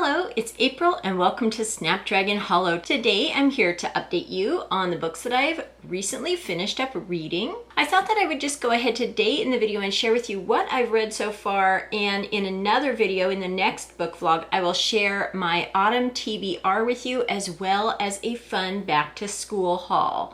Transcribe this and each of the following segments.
Hello, it's April and welcome to Snapdragon Hollow. Today I'm here to update you on the books that I've recently finished up reading. I thought that I would just go ahead today in the video and share with you what I've read so far, and in another video in the next book vlog I will share my autumn TBR with you as well as a fun back to school haul.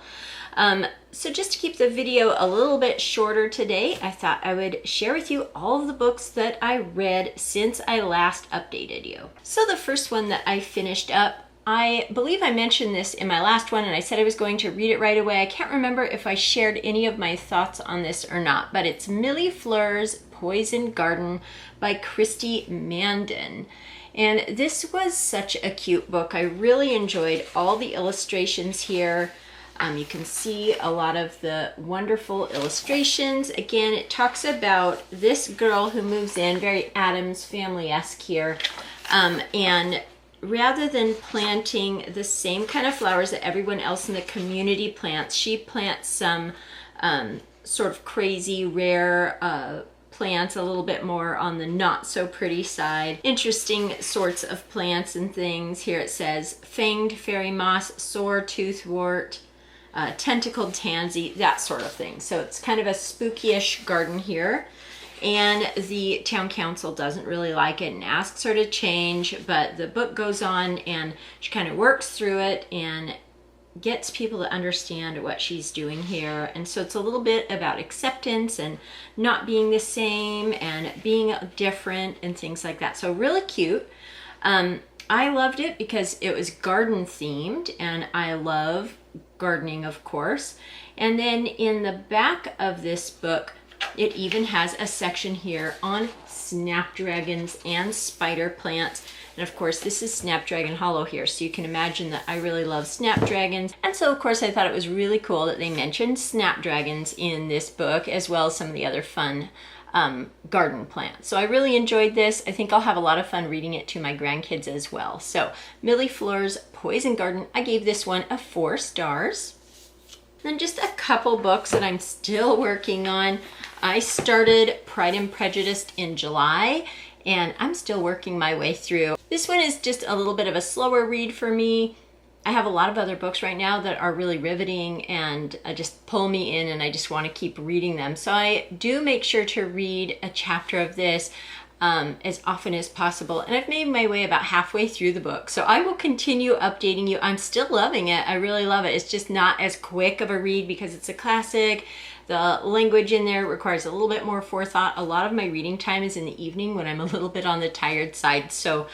So just to keep the video a little bit shorter today, I thought I would share with you all of the books that I read since I last updated you. So the first one that I finished up, I believe I mentioned this in my last one and I said I was going to read it right away. I can't remember if I shared any of my thoughts on this or not, but it's Millie Flur's Poison Garden by Christy Mandan. And this was such a cute book. I really enjoyed all the illustrations here. You can see a lot of the wonderful illustrations. Again, it talks about this girl who moves in, very Addams Family-esque here, and rather than planting the same kind of flowers that everyone else in the community plants, she plants some sort of crazy, rare plants, a little bit more on the not so pretty side. Interesting sorts of plants and things. Here it says fanged fairy moss, sore toothwort, tentacled tansy, that sort of thing. So it's kind of a spooky-ish garden here. And the town council doesn't really like it and asks her to change, but the book goes on and she kind of works through it and gets people to understand what she's doing here. And so it's a little bit about acceptance and not being the same and being different and things like that. So really cute. I loved it because it was garden themed, and I love gardening, of course. And then in the back of this book, it even has a section here on snapdragons and spider plants. And of course, this is Snapdragon Hollow here, so you can imagine that I really love snapdragons. And so of course I thought it was really cool that they mentioned snapdragons in this book, as well as some of the other fun garden plants. So I really enjoyed this. I think I'll have a lot of fun reading it to my grandkids as well. So Millie Flur's Poison Garden, I gave this one a 4 stars. Then just a couple books that I'm still working on. I started Pride and Prejudice in July, and I'm still working my way through. This one is just a little bit of a slower read for me. I have a lot of other books right now that are really riveting and just pull me in, and I just want to keep reading them. So I do make sure to read a chapter of this as often as possible. And I've made my way about halfway through the book. So I will continue updating you. I'm still loving it. I really love it. It's just not as quick of a read because it's a classic. The language in there requires a little bit more forethought. A lot of my reading time is in the evening when I'm a little bit on the tired side. So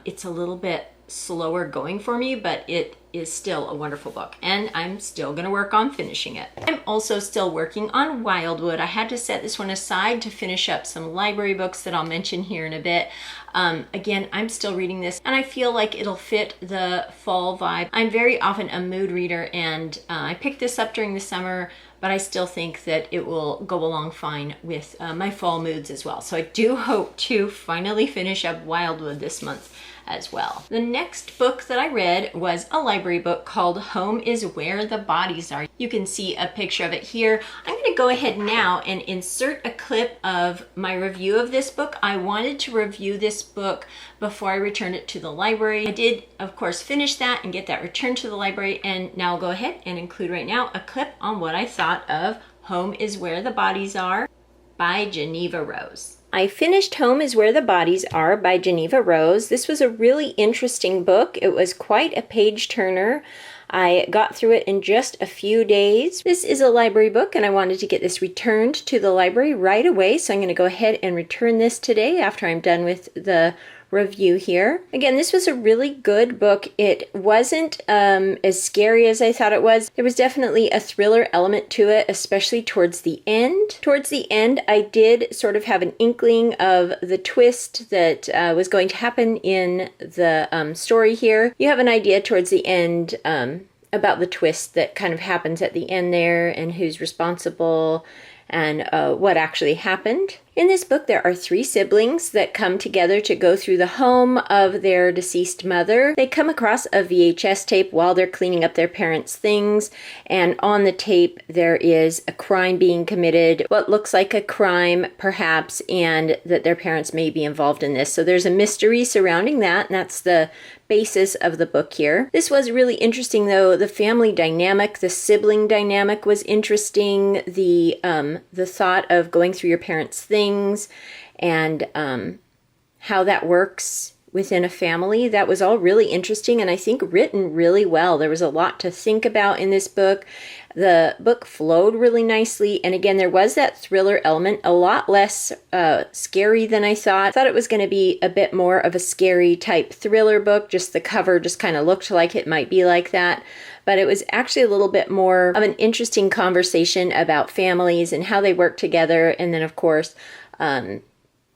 it's a little bit slower going for me, but it is still a wonderful book, and I'm still going to work on finishing it. I'm also still working on Wildwood. I had to set this one aside to finish up some library books that I'll mention here in a bit. Again, I'm still reading this, and I feel like it'll fit the fall vibe. I'm very often a mood reader, and I picked this up during the summer, but I still think that it will go along fine with my fall moods as well. So I do hope to finally finish up Wildwood this month as well. The next book that I read was a library book called Home is Where the Bodies Are. You can see a picture of it here. I'm going to go ahead now and insert a clip of my review of this book. I wanted to review this book before I returned it to the library. I did, of course, finish that and get that returned to the library, and now I'll go ahead and include right now a clip on what I thought of Home is Where the Bodies Are by Geneva Rose. I finished Home is Where the Bodies Are by Geneva Rose. This was a really interesting book. It was quite a page turner. I got through it in just a few days. This is a library book, and I wanted to get this returned to the library right away, so I'm going to go ahead and return this today after I'm done with the review here. Again, this was a really good book. It wasn't as scary as I thought it was. There was definitely a thriller element to it, especially towards the end. Towards the end, I did sort of have an inkling of the twist that was going to happen in the story here. You have an idea towards the end about the twist that kind of happens at the end there and who's responsible and what actually happened. In this book, there are 3 siblings that come together to go through the home of their deceased mother. They come across a VHS tape while they're cleaning up their parents' things, and on the tape there is a crime being committed, what looks like a crime perhaps, and that their parents may be involved in this. So there's a mystery surrounding that, and that's the basis of the book here. This was really interesting though. The family dynamic, the sibling dynamic was interesting. The thought of going through your parents' things and how that works within a family, that was all really interesting and I think written really well. There was a lot to think about in this book. The book flowed really nicely, and again, there was that thriller element, a lot less scary than I thought. I thought it was going to be a bit more of a scary type thriller book, just the cover just kind of looked like it might be like that. But it was actually a little bit more of an interesting conversation about families and how they work together, and then of course,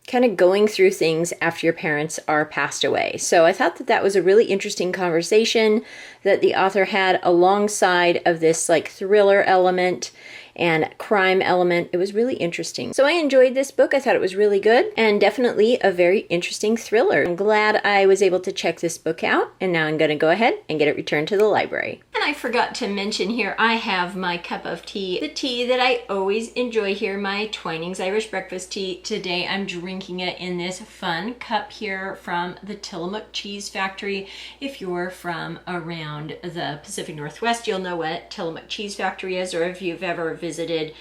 kind of going through things after your parents are passed away. So I thought that that was a really interesting conversation that the author had alongside of this like thriller element and crime element. It was really interesting. So I enjoyed this book. I thought it was really good and definitely a very interesting thriller. I'm glad I was able to check this book out, and now I'm going to go ahead and get it returned to the library. And I forgot to mention here, I have my cup of tea, the tea that I always enjoy here, my Twinings Irish breakfast tea. Today I'm drinking it in this fun cup here from the Tillamook Cheese Factory. If you're from around the Pacific Northwest, you'll know what Tillamook Cheese Factory is, or if you've ever visited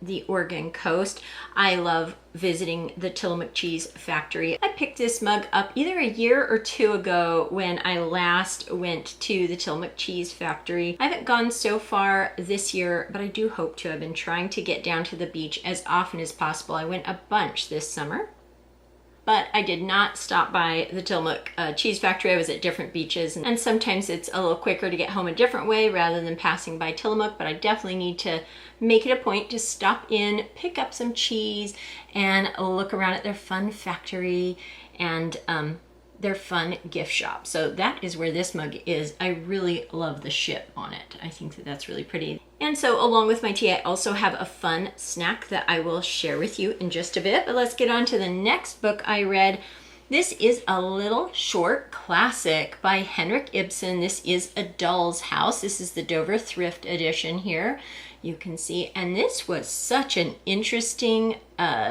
the Oregon coast. I love visiting the Tillamook Cheese Factory. I picked this mug up either a year or 2 ago when I last went to the Tillamook Cheese Factory. I haven't gone so far this year, but I do hope to. I've been trying to get down to the beach as often as possible. I went a bunch this summer, but I did not stop by the Tillamook Cheese Factory. I was at different beaches, and sometimes it's a little quicker to get home a different way rather than passing by Tillamook, but I definitely need to make it a point to stop in, pick up some cheese, and look around at their fun factory and their fun gift shop. So that is where this mug is. I really love the ship on it. I think that that's really pretty. And so along with my tea, I also have a fun snack that I will share with you in just a bit. But let's get on to the next book I read. This is a little short classic by Henrik Ibsen. This is A Doll's House. This is the Dover Thrift edition here. You can see, and this was such an interesting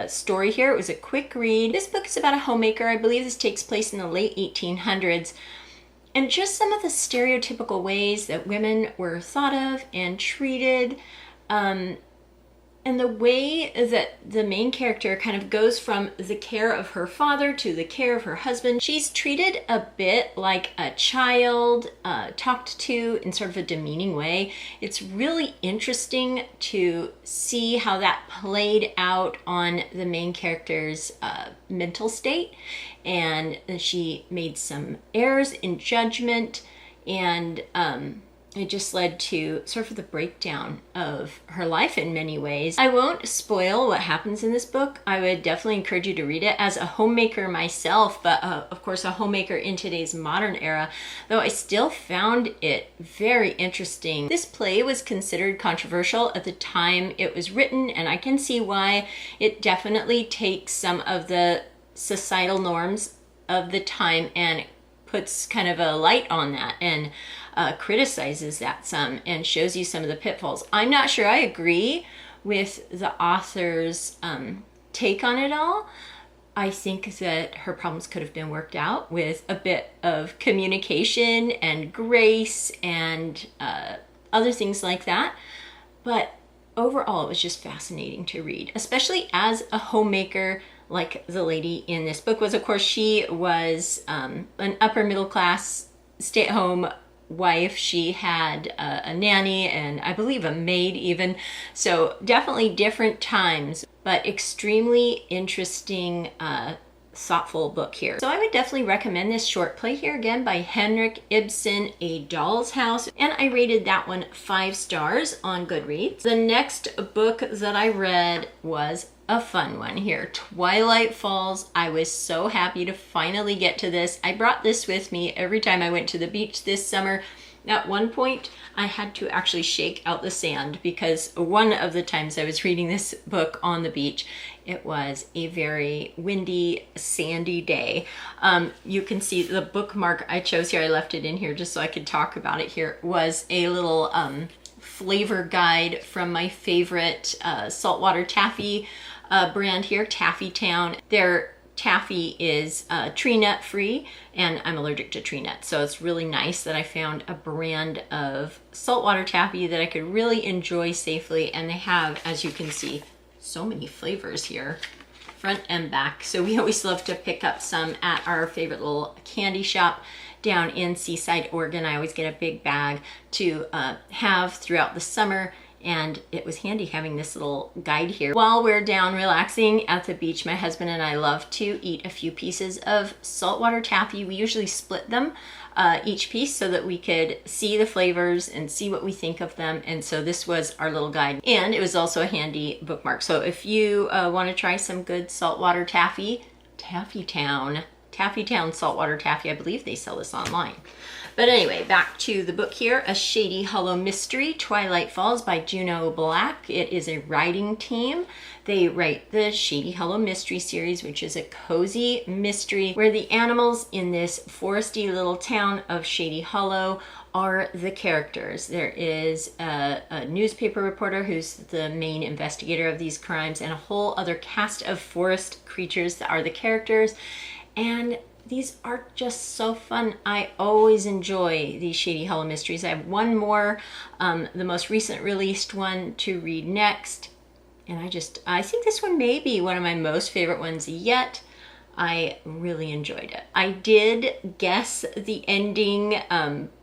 story here. It was a quick read. This book is about a homemaker. I believe this takes place in the late 1800s. And just some of the stereotypical ways that women were thought of and treated, and the way that the main character kind of goes from the care of her father to the care of her husband. She's treated a bit like a child, talked to in sort of a demeaning way. It's really interesting to see how that played out on the main character's mental state. And she made some errors in judgment, and it just led to sort of the breakdown of her life in many ways. I won't spoil what happens in this book. I would definitely encourage you to read it. As a homemaker myself, but of course a homemaker in today's modern era, though I still found it very interesting. This play was considered controversial at the time it was written, and I can see why. It definitely takes some of the societal norms of the time and puts kind of a light on that, and criticizes that some and shows you some of the pitfalls. I'm not sure I agree with the author's take on it all. I think that her problems could have been worked out with a bit of communication and grace and other things like that. But overall, it was just fascinating to read, especially as a homemaker like the lady in this book was. Of course, she was an upper middle class stay-at-home wife. She had a nanny and I believe a maid even. So definitely different times, but extremely interesting, thoughtful book here. So I would definitely recommend this short play here, again by Henrik Ibsen, A Doll's House, and I rated that one 5 stars on Goodreads. The next book that I read was a fun one here, Twilight Falls. I was so happy to finally get to this. I brought this with me every time I went to the beach this summer. At one point, I had to actually shake out the sand because one of the times I was reading this book on the beach, it was a very windy, sandy day. You can see the bookmark I chose here, I left it in here just so I could talk about it here, was a little flavor guide from my favorite saltwater taffy brand here, Taffy Town. Their taffy is tree nut free, and I'm allergic to tree nuts, so it's really nice that I found a brand of saltwater taffy that I could really enjoy safely. And they have, as you can see, so many flavors here, front and back. So we always love to pick up some at our favorite little candy shop down in Seaside, Oregon. I always get a big bag to have throughout the summer. And it was handy having this little guide here. While we're down relaxing at the beach, my husband and I love to eat a few pieces of saltwater taffy. We usually split them, each piece, so that we could see the flavors and see what we think of them. And so this was our little guide. And it was also a handy bookmark. So if you want to try some good saltwater taffy, Taffy Town saltwater taffy, I believe they sell this online. But anyway, back to the book here, A Shady Hollow Mystery, Twilight Falls by Juno Black. It is a writing team. They write the Shady Hollow Mystery series, which is a cozy mystery where the animals in this foresty little town of Shady Hollow are the characters. There is a newspaper reporter who's the main investigator of these crimes, and a whole other cast of forest creatures that are the characters. And these are just so fun. I always enjoy these Shady Hollow mysteries. I have one more, the most recent released one to read next. And I think this one may be one of my most favorite ones yet. I really enjoyed it. I did guess the ending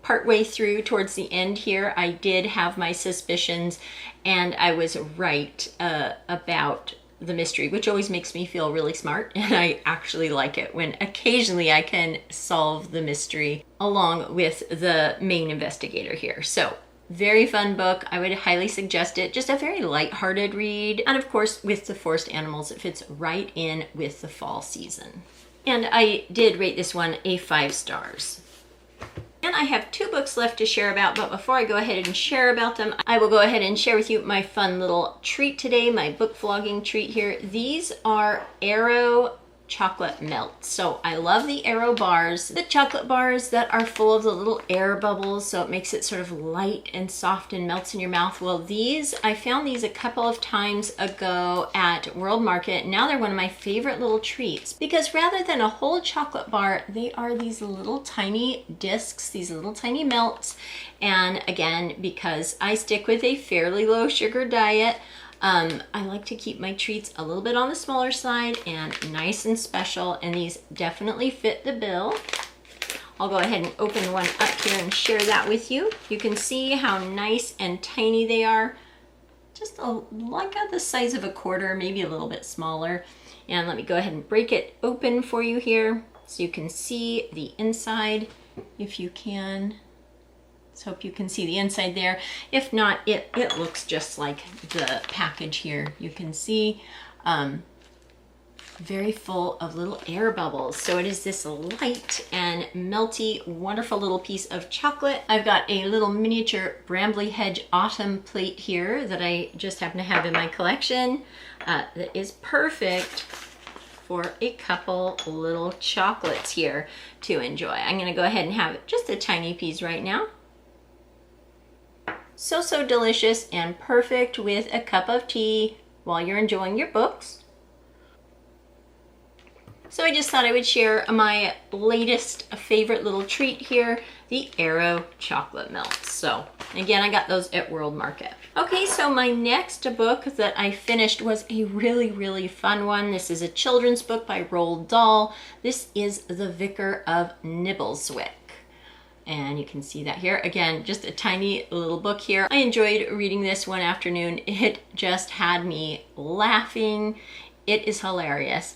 partway through towards the end here. I did have my suspicions, and I was right about the mystery, which always makes me feel really smart, and I actually like it when occasionally I can solve the mystery along with the main investigator here. So very fun book. I would highly suggest it. Just a very lighthearted read, and of course with the forest animals, it fits right in with the fall season. And I did rate this one a 5 stars. And I have 2 books left to share about, but before I go ahead and share about them, I will go ahead and share with you my fun little treat today, my book vlogging treat here. These are Aero chocolate melt. So I love the Aero bars, the chocolate bars that are full of the little air bubbles, so it makes it sort of light and soft and melts in your mouth. Well, these, I found these a couple of times ago at World Market. Now they're one of my favorite little treats because rather than a whole chocolate bar, they are these little tiny discs, these little tiny melts. And again, because I stick with a fairly low sugar diet, I like to keep my treats a little bit on the smaller side and nice and special, and these definitely fit the bill. I'll go ahead and open one up here and share that with you. You can see how nice and tiny they are. Just like the size of a quarter, maybe a little bit smaller. And let me go ahead and break it open for you here so you can see the inside if you can. So hope you can see the inside there. If not, it looks just like the package here. You can see very full of little air bubbles. So it is this light and melty, wonderful little piece of chocolate. I've got a little miniature Brambly Hedge autumn plate here that I just happen to have in my collection that is perfect for a couple little chocolates here to enjoy. I'm gonna go ahead and have just a tiny piece right now. So delicious and perfect with a cup of tea while you're enjoying your books. So I just thought I would share my latest favorite little treat here, the Aero chocolate melts. So again, I got those at World Market. Okay, so my next book that I finished was a really fun one. This is a children's book by Roald Dahl. This is The Vicar of Nibbleswick. And you can see that here. Again, just a tiny little book here. I enjoyed reading this one afternoon. It just had me laughing. It is hilarious.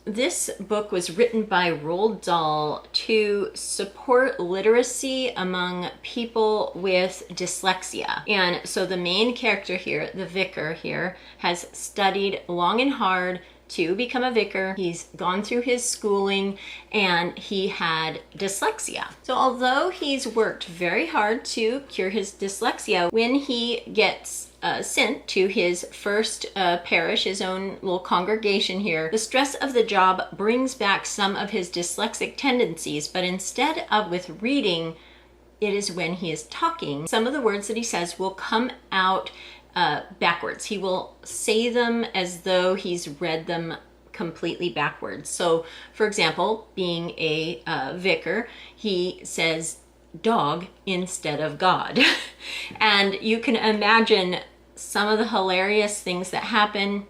This book was written by Roald Dahl to support literacy among people with dyslexia. And so the main character here, the vicar here, has studied long and hard to become a vicar. He's gone through his schooling and he had dyslexia. So although he's worked very hard to cure his dyslexia, when he gets sent to his first parish, his own little congregation here, the stress of the job brings back some of his dyslexic tendencies, but instead of with reading, it is when he is talking, some of the words that he says will come out backwards. He will say them as though he's read them completely backwards. So, for example, being a vicar, he says dog instead of God. And you can imagine some of the hilarious things that happen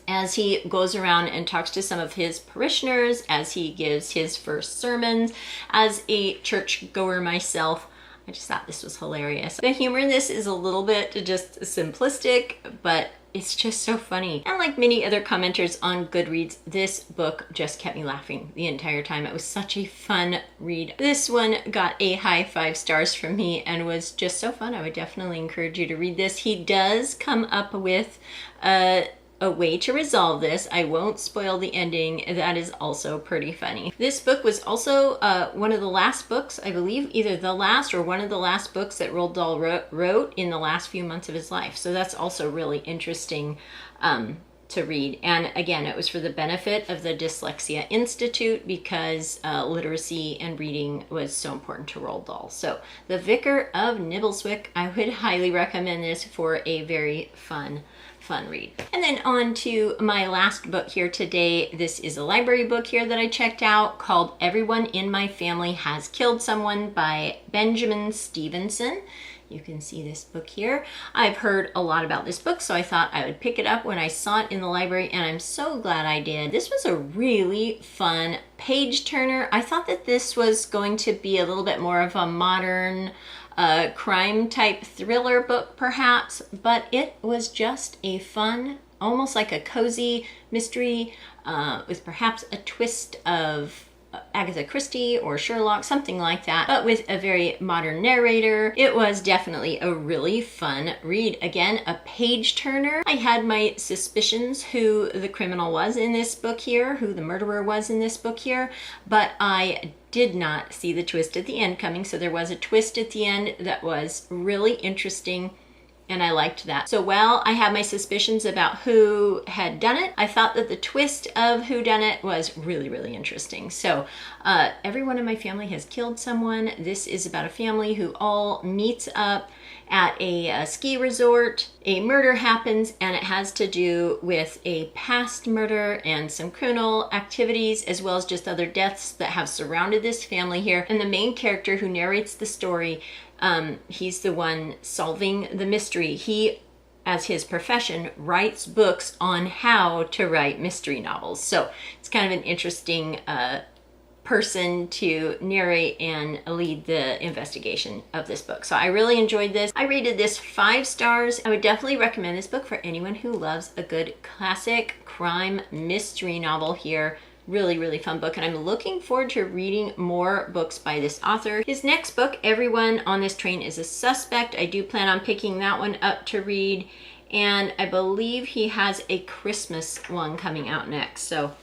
as he goes around and talks to some of his parishioners, as he gives his first sermons. As a churchgoer myself, I just thought this was hilarious. The humor in this is a little bit just simplistic, but it's just so funny. And like many other commenters on Goodreads, this book just kept me laughing the entire time. It was such a fun read. This one got a high 5 stars from me and was just so fun. I would definitely encourage you to read this. He does come up with a way to resolve this. I won't spoil the ending. That is also pretty funny. This book was also one of the last books, I believe, either the last or one of the last books that Roald Dahl wrote in the last few months of his life. So that's also really interesting to read. And again, it was for the benefit of the Dyslexia Institute because literacy and reading was so important to Roald Dahl. So The Vicar of Nibbleswick, I would highly recommend this for a very fun read. And then on to my last book here today. This is a library book here that I checked out called Everyone in My Family Has Killed Someone by Benjamin Stevenson. You can see this book here. I've heard a lot about this book, so I thought I would pick it up when I saw it in the library, and I'm so glad I did. This was a really fun page turner. I thought that this was going to be a little bit more of a modern crime type thriller book perhaps, but it was just a fun, almost like a cozy mystery with perhaps a twist of Agatha Christie or Sherlock, something like that, but with a very modern narrator. It was definitely a really fun read. Again, a page turner. I had my suspicions who the criminal was in this book here, who the murderer was in this book here, but I did not see the twist at the end coming. So there was a twist at the end that was really interesting, and I liked that. So while I had my suspicions about who had done it, I thought that the twist of who done it was really, really interesting. So everyone in my family has killed someone. This is about a family who all meets up at a ski resort. A murder happens, and it has to do with a past murder and some criminal activities, as well as just other deaths that have surrounded this family here. And the main character who narrates the story, he's the one solving the mystery. He, as his profession, writes books on how to write mystery novels. So it's kind of an interesting person to narrate and lead the investigation of this book. So I really enjoyed this. I rated this 5 stars. I would definitely recommend this book for anyone who loves a good classic crime mystery novel here. Really, really fun book, and I'm looking forward to reading more books by this author. His next book, Everyone on This Train is a Suspect, I do plan on picking that one up to read, and I believe he has a Christmas one coming out next, so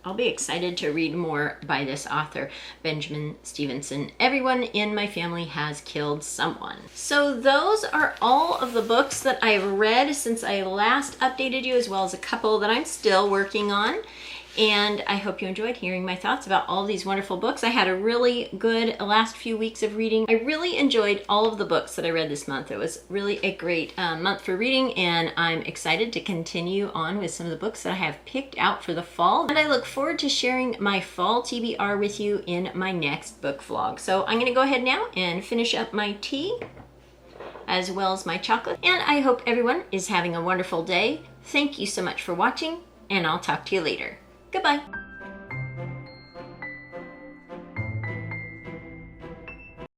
I'll be excited to read more by this author, Benjamin Stevenson. Everyone in my family has killed someone. So those are all of the books that I've read since I last updated you, as well as a couple that I'm still working on. And I hope you enjoyed hearing my thoughts about all these wonderful books. I had a really good last few weeks of reading. I really enjoyed all of the books that I read this month. It was really a great month for reading, and I'm excited to continue on with some of the books that I have picked out for the fall. And I look forward to sharing my fall TBR with you in my next book vlog. So I'm gonna go ahead now and finish up my tea as well as my chocolate. And I hope everyone is having a wonderful day. Thank you so much for watching, and I'll talk to you later. Goodbye.